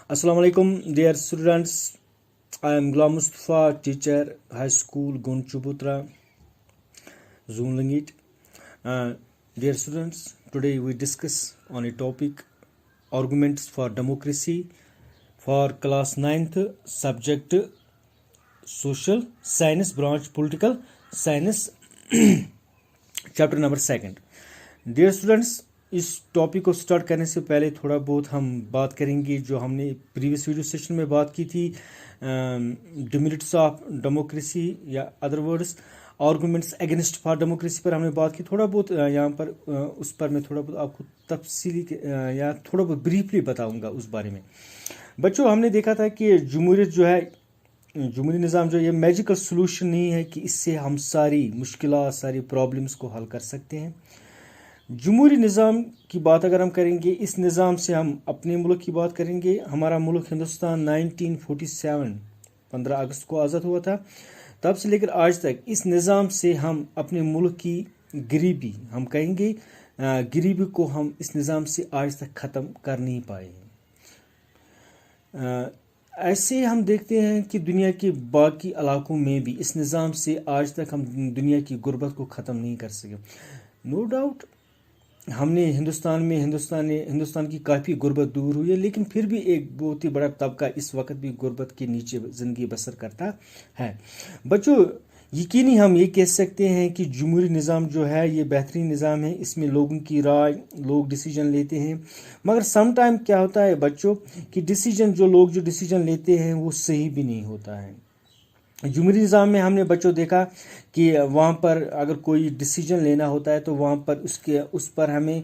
Assalamu alaikum, dear students. I am Ghulam Mustafa, teacher, high school, Gunchubutra, Zunlingit. Dear students, today we discuss on a topic arguments for democracy for class 9th, subject social science, branch political science, chapter number 2. Dear students, इस topic को start करने से पहले थोड़ा बहुत हम बात करेंगे जो हमने प्रीवियस वीडियो सेशन में बात की थी, डिमेरिट्स ऑफ डेमोक्रेसी या other words arguments against for democracy पर हमने बात की। थोड़ा बहुत यहाँ पर उस पर मैं थोड़ा बहुत आपको तफसीली या थोड़ा बहुत ब्रीफली बताऊंगा उस बारे में। बच्चों, हमने देखा था कि जमहूरियत जो है, जमहूरी निज़ाम जो ये मैजिकल सोल्यूशन नहीं है कि इससे हम सारी मुश्किलात, सारी प्रॉब्लम्स को हल कर सकते हैं। जमहूरी निज़ाम की बात अगर हम करेंगे, इस निज़ाम से हम अपने मुल्क की बात करेंगे। हमारा मुल्क हिंदुस्तान 1947 15 अगस्त को आज़ाद हुआ था। तब से लेकर आज तक इस निज़ाम से हम अपने मुल्क की गरीबी, हम कहेंगे गरीबी को हम इस निज़ाम से आज तक ख़त्म कर नहीं पाए हैं। ऐसे हम देखते हैं कि दुनिया के बाकी इलाकों में भी इस निज़ाम से आज तक हम दुनिया की गुर्बत को ख़त्म नहीं कर सके। नो डाउट हमने हिंदुस्तान की काफ़ी गुर्बत दूर हुई है, लेकिन फिर भी एक बहुत ही बड़ा तबका इस वक्त भी गुर्बत के नीचे ज़िंदगी बसर करता है। बच्चों, यकीनी हम ये कह सकते हैं कि जमहूरी निज़ाम जो है ये बेहतरीन निज़ाम है। इसमें लोगों की राय, लोग डिसीजन लेते हैं, मगर सम टाइम क्या होता है बच्चों कि लोग जो डिसीजन लेते हैं वो सही भी नहीं होता है। जमहूरी निज़ाम में हमने बच्चों देखा कि वहाँ पर अगर कोई डिसीजन लेना होता है तो वहाँ पर उस पर हमें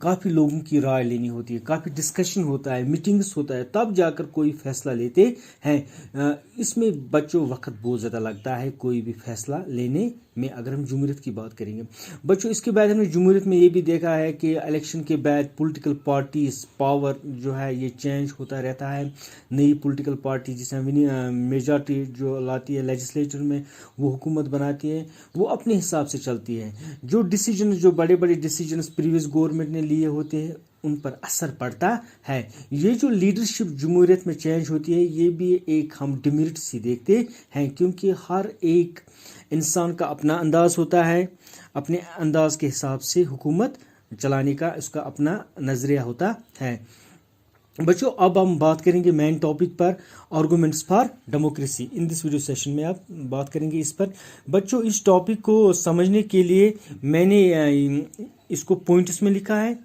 काफ़ी लोगों की राय लेनी होती है, काफ़ी डिस्कशन होता है, मीटिंग्स होता है, तब जाकर कोई फैसला लेते हैं। इसमें बच्चों वक्त बहुत ज़्यादा लगता है कोई भी फैसला लेने में। अगर हम जमहूरियत की बात करेंगे बच्चों, इसके बाद हमने जमहूरियत में ये भी देखा है कि इलेक्शन के बाद पॉलिटिकल पार्टीज पावर जो है ये चेंज होता रहता है। नई पॉलिटिकल पार्टी जिसे मेजॉरिटी जो लाती है लेजिस्लेचर में, वो हुकूमत बनाती है, वो अपने हिसाब से चलती है। जो बड़े बड़े डिसीजंस प्रीवियस गवर्नमेंट ने लिए होते हैं उन पर असर पड़ता है। ये जो लीडरशिप जमहूरियत में चेंज होती है ये भी एक हम डिमेरिट सी देखते हैं, क्योंकि हर एक इंसान का अपना अंदाज होता है, अपने अंदाज के हिसाब से हुकूमत चलाने का उसका अपना नज़रिया होता है। बच्चों, अब हम बात करेंगे मेन टॉपिक पर, arguments for democracy. In this video session में आप बात करेंगे इस पर। बच्चों, इस टॉपिक को समझने के लिए मैंने इसको पॉइंट्स में लिखा है।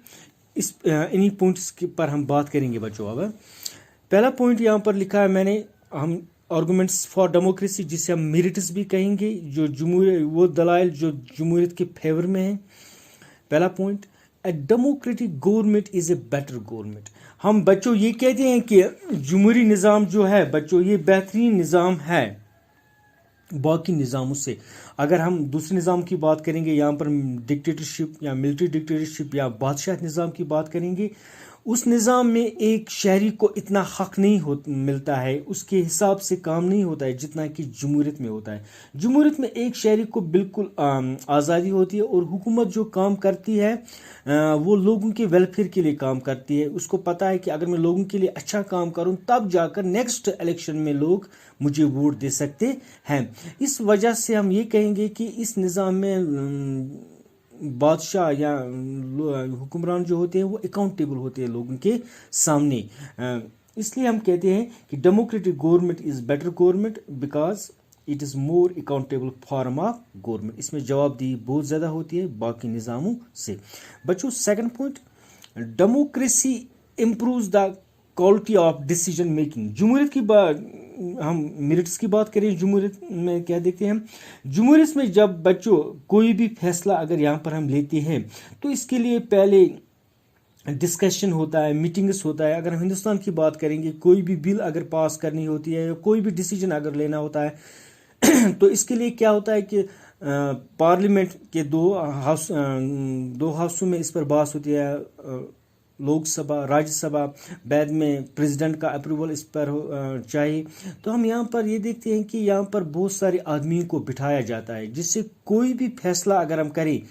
इन्हीं पॉइंट्स पर हम बात करेंगे बच्चों। अब पहला पॉइंट यहाँ पर लिखा है मैंने, हम आर्गूमेंट्स फॉर डेमोक्रेसी, जिसे हम मेरिट्स भी कहेंगे, जो वो दलाइल जो जमहूरियत के फेवर में है। पहला point, a democratic government is a better government. हम बच्चों ये कहते हैं कि जमहूरी निज़ाम जो है बच्चों ये बेहतरीन निज़ाम है बाकी निज़ामों से। अगर हम दूसरे निज़ाम की बात करेंगे, यहाँ पर डिक्टेटरशिप या मिलिट्री डिक्टेटरशिप या बादशाह निज़ाम की बात करेंगे, उस निज़ाम में एक शहरी को इतना हक नहीं मिलता है, उसके हिसाब से काम नहीं होता है जितना कि जमहूरियत में होता है। जमहूरियत में एक शहरी को बिल्कुल आज़ादी होती है और हुकूमत जो काम करती है वो लोगों के वेलफेयर के लिए काम करती है। उसको पता है कि अगर मैं लोगों के लिए अच्छा काम करूं तब जाकर नेक्स्ट इलेक्शन में लोग मुझे वोट दे सकते हैं। इस वजह से हम ये कहेंगे कि इस निज़ाम में बादशाह या हुक्मरान जो होते हैं वो अकाउंटेबल होते हैं लोगों के सामने। इसलिए हम कहते हैं कि democratic government is better government because it is more accountable form of government. इसमें जवाबदेही बहुत ज़्यादा होती है बाकी निज़ामों से। बच्चों, second point, democracy improves the quality of decision making. जमहूरियत की हम मेरिट्स की बात करें, जमहूरियत में क्या देखते हैं हम, जमहूरियत में जब बच्चों कोई भी फैसला अगर यहाँ पर हम लेते हैं तो इसके लिए पहले डिस्कशन होता है, मीटिंग्स होता है। अगर हम हिंदुस्तान की बात करेंगे, कोई भी बिल अगर पास करनी होती है या कोई भी डिसीजन अगर लेना होता है तो इसके लिए क्या होता है कि पार्लियामेंट के दो हाउसों में इस पर बहस होती है, लोकसभा, राज्यसभा, बाद में प्रेसिडेंट का अप्रूवल इस पर चाहिए। तो हम यहाँ पर ये देखते हैं कि यहाँ पर बहुत सारे आदमियों को बिठाया जाता है, जिससे कोई भी फैसला अगर हम करें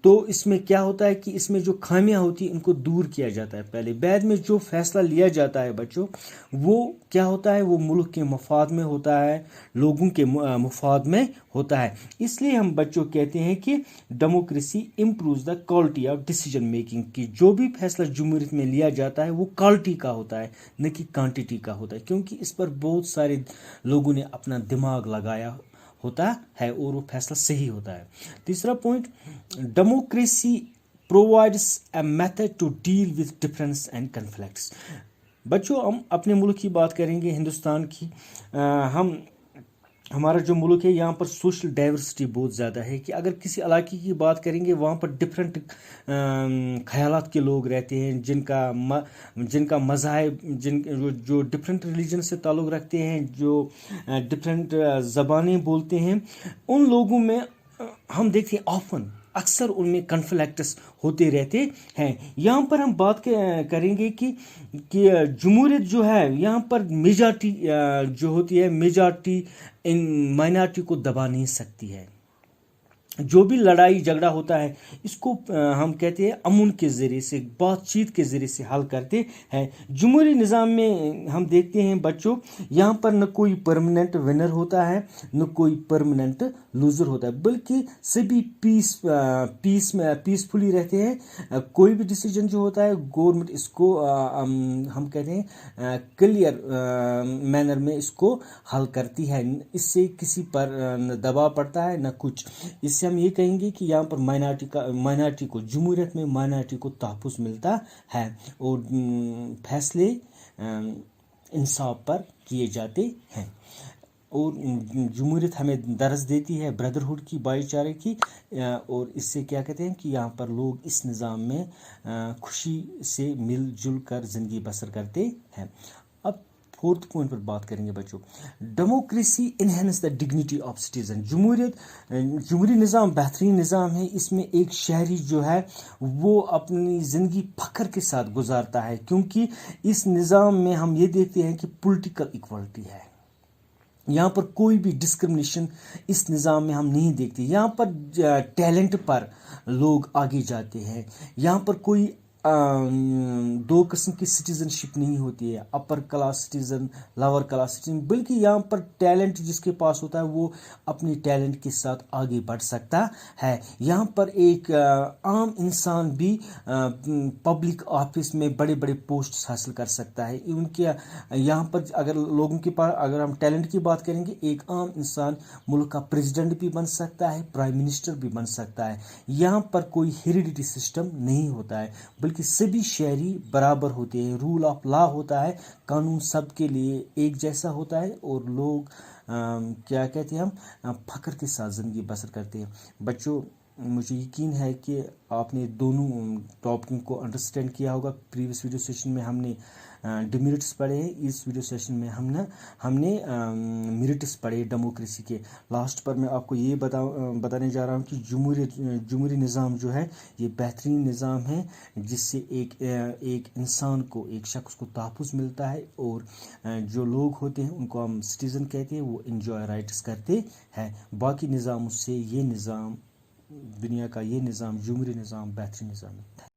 تو اس میں کیا ہوتا ہے کہ اس میں جو خامیاں ہوتی ہیں ان کو دور کیا جاتا ہے پہلے، بعد میں جو فیصلہ لیا جاتا ہے بچوں وہ کیا ہوتا ہے، وہ ملک کے مفاد میں ہوتا ہے، لوگوں کے مفاد میں ہوتا ہے۔ اس لیے ہم بچوں کہتے ہیں کہ democracy improves the quality of decision making, کی جو بھی فیصلہ جمہوریت میں لیا جاتا ہے وہ کوالٹی کا ہوتا ہے نہ کہ کوانٹٹی کا ہوتا ہے، کیونکہ اس پر بہت سارے لوگوں نے اپنا دماغ لگایا ہوتا ہے اور وہ فیصلہ صحیح ہوتا ہے۔ تیسرا point, democracy provides a method to deal with difference and conflicts. بچوں ہم اپنے ملک کی بات کریں گے، ہندوستان کی، ہمارا جو ملک ہے یہاں پر سوشل ڈائیورسٹی بہت زیادہ ہے، کہ اگر کسی علاقے کی بات کریں گے وہاں پر ڈفرینٹ خیالات کے لوگ رہتے ہیں، جن کا مذاہب، جو ڈفرینٹ ریلیجن سے تعلق رکھتے ہیں، جو ڈفرینٹ زبانیں بولتے ہیں، ان لوگوں میں ہم دیکھتے ہیں اکثر ان میں کنفلکٹس ہوتے رہتے ہیں۔ یہاں پر ہم بات کریں گے کہ جمہوریت جو ہے یہاں پر میجارٹی جو ہوتی ہے، میجارٹی ان مائنارٹی کو دبا نہیں سکتی ہے۔ جو بھی لڑائی جھگڑا ہوتا ہے اس کو ہم کہتے ہیں امن کے ذریعے سے، بات چیت کے ذریعے سے حل کرتے ہیں۔ جمہوری نظام میں ہم دیکھتے ہیں بچوں یہاں پر نہ کوئی پرماننٹ ونر ہوتا ہے نہ کوئی پرماننٹ لوزر ہوتا ہے، بلکہ سبھی پیسفلی رہتے ہیں۔ کوئی بھی ڈیسیجن جو ہوتا ہے گورنمنٹ اس کو ہم کہتے ہیں کلیئر مینر میں اس کو حل کرتی ہے، اس سے کسی پر نہ دباؤ پڑتا ہے نہ کچھ۔ اس سے ہم یہ کہیں گے کہ یہاں پر مائنارٹی کو، جمہوریت میں مائنارٹی کو تحفظ ملتا ہے اور فیصلے انصاف پر کیے جاتے ہیں، اور جمہوریت ہمیں درس دیتی ہے بردرہڈ کی، بھائی چارے کی، اور اس سے کیا کہتے ہیں کہ یہاں پر لوگ اس نظام میں خوشی سے مل جل کر زندگی بسر کرتے ہیں۔ اب فورتھ پوائنٹ پر بات کریں گے بچوں، democracy enhance the dignity of citizen. جمہوری نظام بہترین نظام ہے، اس میں ایک شہری جو ہے وہ اپنی زندگی فخر کے ساتھ گزارتا ہے، کیونکہ اس نظام میں ہم یہ دیکھتے ہیں کہ پولیٹیکل ایکوالٹی ہے، یہاں پر کوئی بھی ڈسکرمنیشن اس نظام میں ہم نہیں دیکھتے، یہاں پر ٹیلنٹ پر لوگ آگے جاتے ہیں، یہاں پر کوئی دو قسم کی سٹیزن شپ نہیں ہوتی ہے، upper class citizen, lower class citizen, بلکہ یہاں پر ٹیلنٹ جس کے پاس ہوتا ہے وہ اپنی ٹیلنٹ کے ساتھ آگے بڑھ سکتا ہے۔ یہاں پر ایک عام انسان بھی پبلک آفس میں بڑے بڑے پوسٹس حاصل کر سکتا ہے، ان کے یہاں پر اگر لوگوں کے پاس، اگر ہم ٹیلنٹ کی بات کریں گے، ایک عام انسان ملک کا پریزیڈنٹ بھی بن سکتا ہے، پرائم منسٹر بھی بن سکتا ہے۔ یہاں پر کوئی ہیریڈیٹی سسٹم نہیں ہوتا ہے، بلکہ سبھی شہری برابر ہوتے ہیں، رول آف لا ہوتا ہے، قانون سب کے لیے ایک جیسا ہوتا ہے، اور لوگ کیا کہتے ہیں ہم فخر کے ساتھ زندگی بسر کرتے ہیں۔ بچوں مجھے یقین ہے کہ آپ نے دونوں ٹاپک کو انڈرسٹینڈ کیا ہوگا۔ پریویس ویڈیو سیشن میں ہم نے ڈیمیرٹس پڑھے ہیں، اس ویڈیو سیشن میں ہم نے میرٹس پڑھے ڈیموکریسی کے۔ لاسٹ پر میں آپ کو یہ بتانے جا رہا ہوں کہ جمہوری نظام جو ہے یہ بہترین نظام ہے، جس سے ایک انسان کو، ایک شخص کو تحفظ ملتا ہے، اور جو لوگ ہوتے ہیں ان کو ہم سٹیزن کہتے ہیں، وہ انجوائے رائٹس کرتے ہیں۔ باقی نظاموں سے یہ نظام، دنیا کا یہ نظام، جمہوری نظام بہترین نظام ہے۔